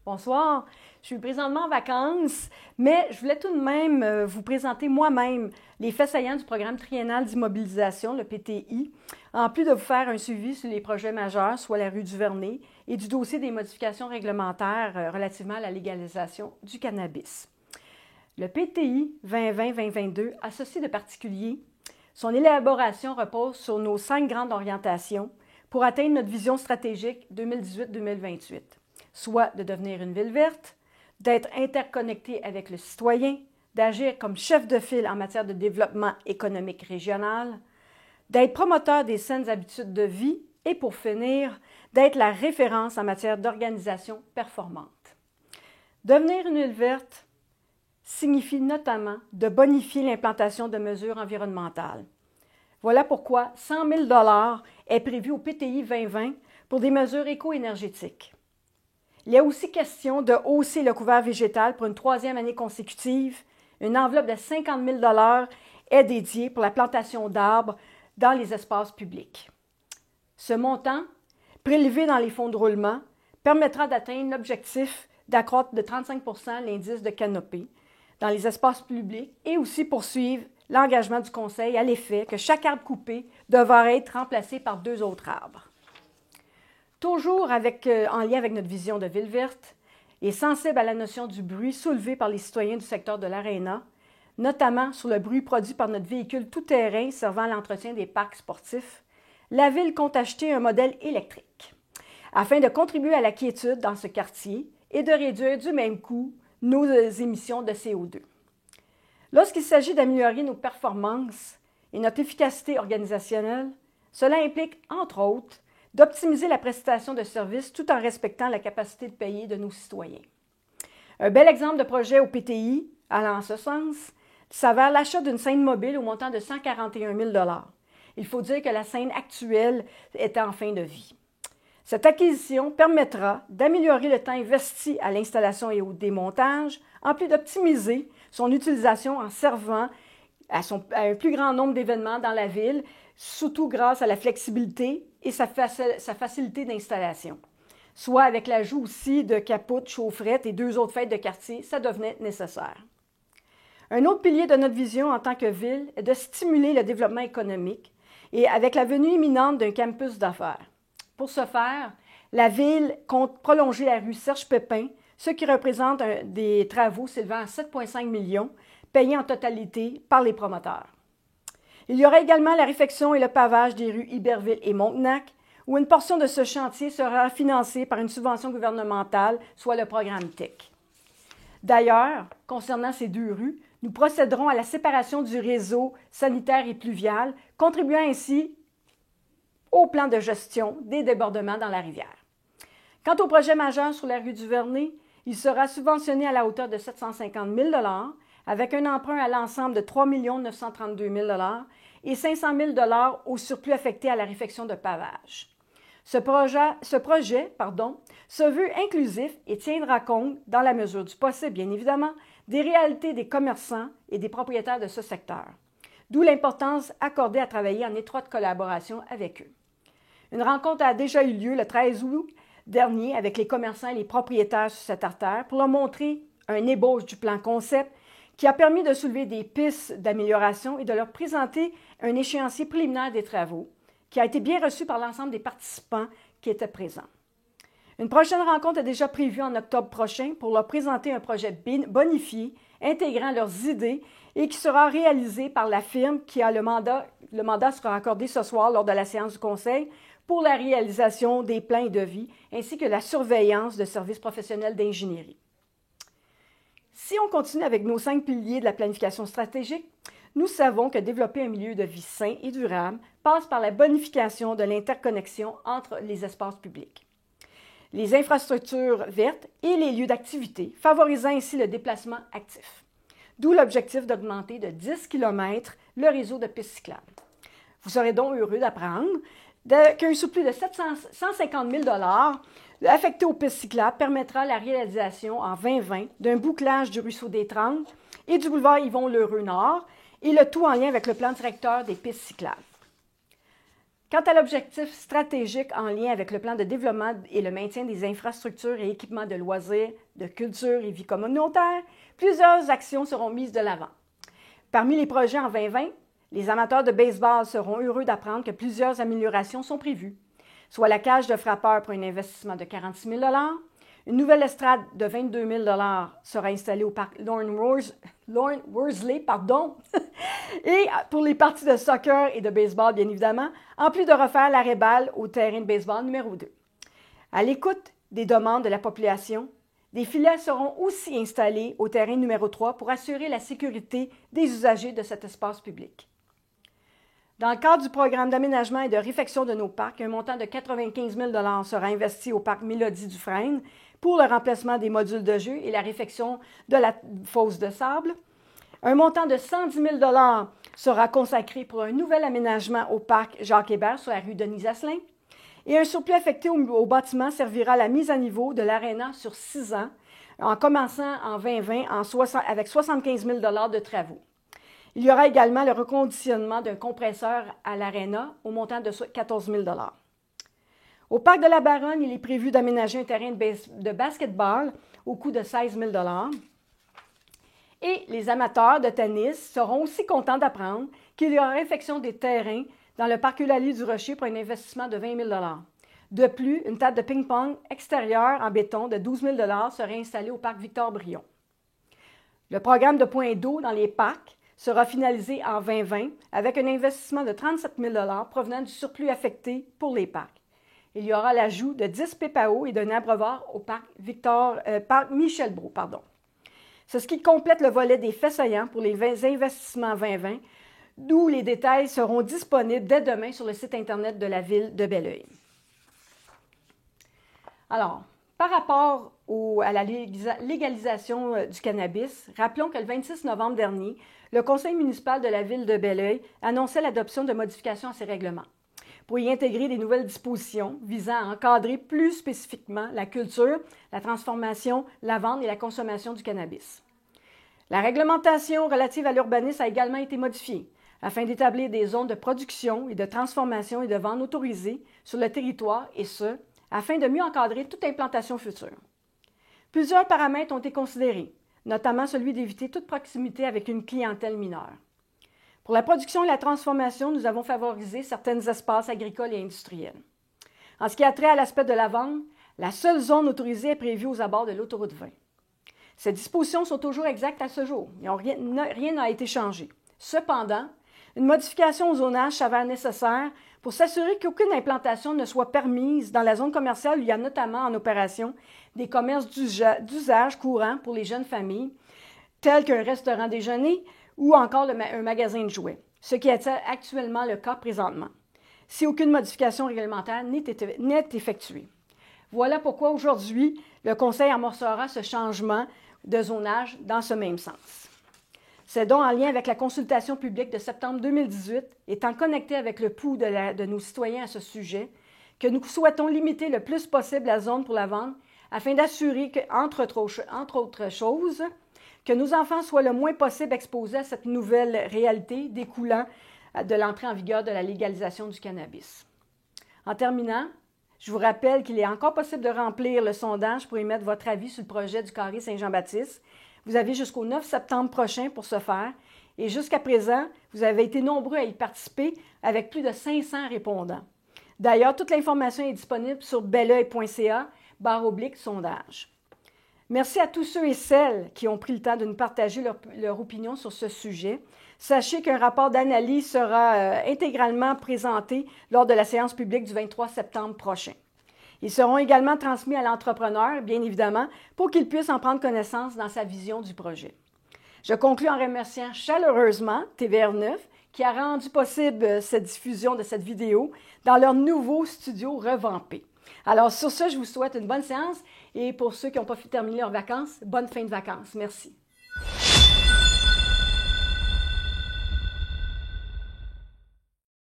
Bonsoir, je suis présentement en vacances, mais je voulais tout de même vous présenter moi-même les faits saillants du programme triennal d'immobilisation, le PTI, en plus de vous faire un suivi sur les projets majeurs, soit la rue du Vernet, et du dossier des modifications réglementaires relativement à la légalisation du cannabis. Le PTI 2020-2022 associe de particuliers. Son élaboration repose sur nos 5 grandes orientations pour atteindre notre vision stratégique 2018-2028. Soit de devenir une ville verte, d'être interconnecté avec le citoyen, d'agir comme chef de file en matière de développement économique régional, d'être promoteur des saines habitudes de vie et pour finir, d'être la référence en matière d'organisation performante. Devenir une ville verte signifie notamment de bonifier l'implantation de mesures environnementales. Voilà pourquoi 100 000 $ est prévu au PTI 2020 pour des mesures éco-énergétiques. Il y a aussi question de hausser le couvert végétal pour une 3e année consécutive. Une enveloppe de 50 000 $ est dédiée pour la plantation d'arbres dans les espaces publics. Ce montant, prélevé dans les fonds de roulement, permettra d'atteindre l'objectif d'accroître de 35 % l'indice de canopée dans les espaces publics et aussi poursuivre l'engagement du Conseil à l'effet que chaque arbre coupé devra être remplacé par 2 autres arbres. Toujours en lien avec notre vision de ville verte et sensible à la notion du bruit soulevé par les citoyens du secteur de l'Aréna, notamment sur le bruit produit par notre véhicule tout-terrain servant à l'entretien des parcs sportifs, la Ville compte acheter un modèle électrique afin de contribuer à la quiétude dans ce quartier et de réduire du même coup nos émissions de CO2. Lorsqu'il s'agit d'améliorer nos performances et notre efficacité organisationnelle, cela implique, entre autres, d'optimiser la prestation de services tout en respectant la capacité de payer de nos citoyens. Un bel exemple de projet au PTI, allant en ce sens, s'avère l'achat d'une scène mobile au montant de 141 000 $. Il faut dire que la scène actuelle est en fin de vie. Cette acquisition permettra d'améliorer le temps investi à l'installation et au démontage, en plus d'optimiser son utilisation en servant à un plus grand nombre d'événements dans la ville, surtout grâce à la flexibilité et sa facilité d'installation. Soit avec l'ajout aussi de capoutes, chaufferettes et 2 autres fêtes de quartier, ça devenait nécessaire. Un autre pilier de notre vision en tant que ville est de stimuler le développement économique et avec la venue imminente d'un campus d'affaires. Pour ce faire, la ville compte prolonger la rue Serge-Pépin, ce qui représente des travaux s'élevant à 7,5 millions, payés en totalité par les promoteurs. Il y aura également la réfection et le pavage des rues Iberville et Montenac, où une portion de ce chantier sera financée par une subvention gouvernementale, soit le programme TIC. D'ailleurs, concernant ces 2 rues, nous procéderons à la séparation du réseau sanitaire et pluvial, contribuant ainsi au plan de gestion des débordements dans la rivière. Quant au projet majeur sur la rue du Vernet, il sera subventionné à la hauteur de 750 000 $ avec un emprunt à l'ensemble de 3 932 000 $ et 500 000 $ au surplus affecté à la réfection de pavage. Ce projet se veut inclusif et tiendra compte, dans la mesure du possible bien évidemment, des réalités des commerçants et des propriétaires de ce secteur, d'où l'importance accordée à travailler en étroite collaboration avec eux. Une rencontre a déjà eu lieu le 13 août dernier avec les commerçants et les propriétaires sur cette artère pour leur montrer un ébauche du plan concept qui a permis de soulever des pistes d'amélioration et de leur présenter un échéancier préliminaire des travaux qui a été bien reçu par l'ensemble des participants qui étaient présents. Une prochaine rencontre est déjà prévue en octobre prochain pour leur présenter un projet bonifié, intégrant leurs idées et qui sera réalisé par la firme qui a le mandat. Le mandat sera accordé ce soir lors de la séance du Conseil pour la réalisation des plans et devis ainsi que la surveillance de services professionnels d'ingénierie. Si on continue avec nos 5 piliers de la planification stratégique, nous savons que développer un milieu de vie sain et durable passe par la bonification de l'interconnexion entre les espaces publics, les infrastructures vertes et les lieux d'activité, favorisant ainsi le déplacement actif. D'où l'objectif d'augmenter de 10 km le réseau de pistes cyclables. Vous serez donc heureux d'apprendre qu'un surplus de 150 000 $ affecté aux pistes cyclables permettra la réalisation en 2020 d'un bouclage du ruisseau des Trembles et du boulevard Yvon-Lheureux Nord, et le tout en lien avec le plan directeur des pistes cyclables. Quant à l'objectif stratégique en lien avec le plan de développement et le maintien des infrastructures et équipements de loisirs, de culture et vie communautaire, plusieurs actions seront mises de l'avant. Parmi les projets en 2020, les amateurs de baseball seront heureux d'apprendre que plusieurs améliorations sont prévues, soit la cage de frappeurs pour un investissement de 46 000 $, une nouvelle estrade de 22 000 $ sera installée au parc Lorne Worsley, et pour les parties de soccer et de baseball, bien évidemment, en plus de refaire l'arrêt-balle au terrain de baseball numéro 2. À l'écoute des demandes de la population, des filets seront aussi installés au terrain numéro 3 pour assurer la sécurité des usagers de cet espace public. Dans le cadre du programme d'aménagement et de réfection de nos parcs, un montant de 95 000 $ sera investi au parc Mélodie-Dufresne pour le remplacement des modules de jeu et la réfection de la fosse de sable. Un montant de 110 000 $ sera consacré pour un nouvel aménagement au parc Jacques-Hébert sur la rue Denis-Asselin. Et un surplus affecté au bâtiment servira à la mise à niveau de l'aréna sur 6 ans, en commençant en 2020 avec 75 000 $ de travaux. Il y aura également le reconditionnement d'un compresseur à l'aréna au montant de 14 000 $. Au parc de la Baronne, il est prévu d'aménager un terrain de basketball au coût de 16 000 $. Et les amateurs de tennis seront aussi contents d'apprendre qu'il y aura réfection des terrains dans le parc Eulalie du Rocher pour un investissement de 20 000 $. De plus, une table de ping-pong extérieure en béton de 12 000 $ serait installée au parc Victor-Brion. Le programme de points d'eau dans les parcs sera finalisé en 2020 avec un investissement de 37 000 $ provenant du surplus affecté pour les parcs. Il y aura l'ajout de 10 PPAO et d'un abreuvoir au parc Michel-Brault. C'est ce qui complète le volet des faits saillants pour les investissements 2020, d'où les détails seront disponibles dès demain sur le site Internet de la Ville de Belleuil. Alors, par rapport à la légalisation du cannabis, rappelons que le 26 novembre dernier, le Conseil municipal de la Ville de Belleuil annonçait l'adoption de modifications à ses règlements pour y intégrer des nouvelles dispositions visant à encadrer plus spécifiquement la culture, la transformation, la vente et la consommation du cannabis. La réglementation relative à l'urbanisme a également été modifiée afin d'établir des zones de production et de transformation et de vente autorisées sur le territoire, et ce, afin de mieux encadrer toute implantation future. Plusieurs paramètres ont été considérés, notamment celui d'éviter toute proximité avec une clientèle mineure. Pour la production et la transformation, nous avons favorisé certains espaces agricoles et industriels. En ce qui a trait à l'aspect de la vente, la seule zone autorisée est prévue aux abords de l'autoroute 20. Ces dispositions sont toujours exactes à ce jour. Rien n'a été changé. Cependant, une modification au zonage s'avère nécessaire pour s'assurer qu'aucune implantation ne soit permise dans la zone commerciale où il y a notamment en opération des commerces d'usage courant pour les jeunes familles, tels qu'un restaurant déjeuner ou encore un magasin de jouets, ce qui est actuellement le cas présentement, si aucune modification réglementaire n'est effectuée. Voilà pourquoi aujourd'hui, le Conseil amorcera ce changement de zonage dans ce même sens. C'est donc en lien avec la consultation publique de septembre 2018, étant connecté avec le pouls de nos citoyens à ce sujet, que nous souhaitons limiter le plus possible la zone pour la vente afin d'assurer que, entre autres choses, que nos enfants soient le moins possible exposés à cette nouvelle réalité découlant de l'entrée en vigueur de la légalisation du cannabis. En terminant, je vous rappelle qu'il est encore possible de remplir le sondage pour émettre votre avis sur le projet du carré Saint-Jean-Baptiste. Vous avez jusqu'au 9 septembre prochain pour ce faire et jusqu'à présent, vous avez été nombreux à y participer avec plus de 500 répondants. D'ailleurs, toute l'information est disponible sur belleoeil.ca/sondage. Merci à tous ceux et celles qui ont pris le temps de nous partager leur opinion sur ce sujet. Sachez qu'un rapport d'analyse sera intégralement présenté lors de la séance publique du 23 septembre prochain. Ils seront également transmis à l'entrepreneur, bien évidemment, pour qu'il puisse en prendre connaissance dans sa vision du projet. Je conclus en remerciant chaleureusement TVR9 qui a rendu possible cette diffusion de cette vidéo dans leur nouveau studio revampé. Alors sur ce, je vous souhaite une bonne séance et pour ceux qui n'ont pas terminé leurs vacances, bonne fin de vacances. Merci.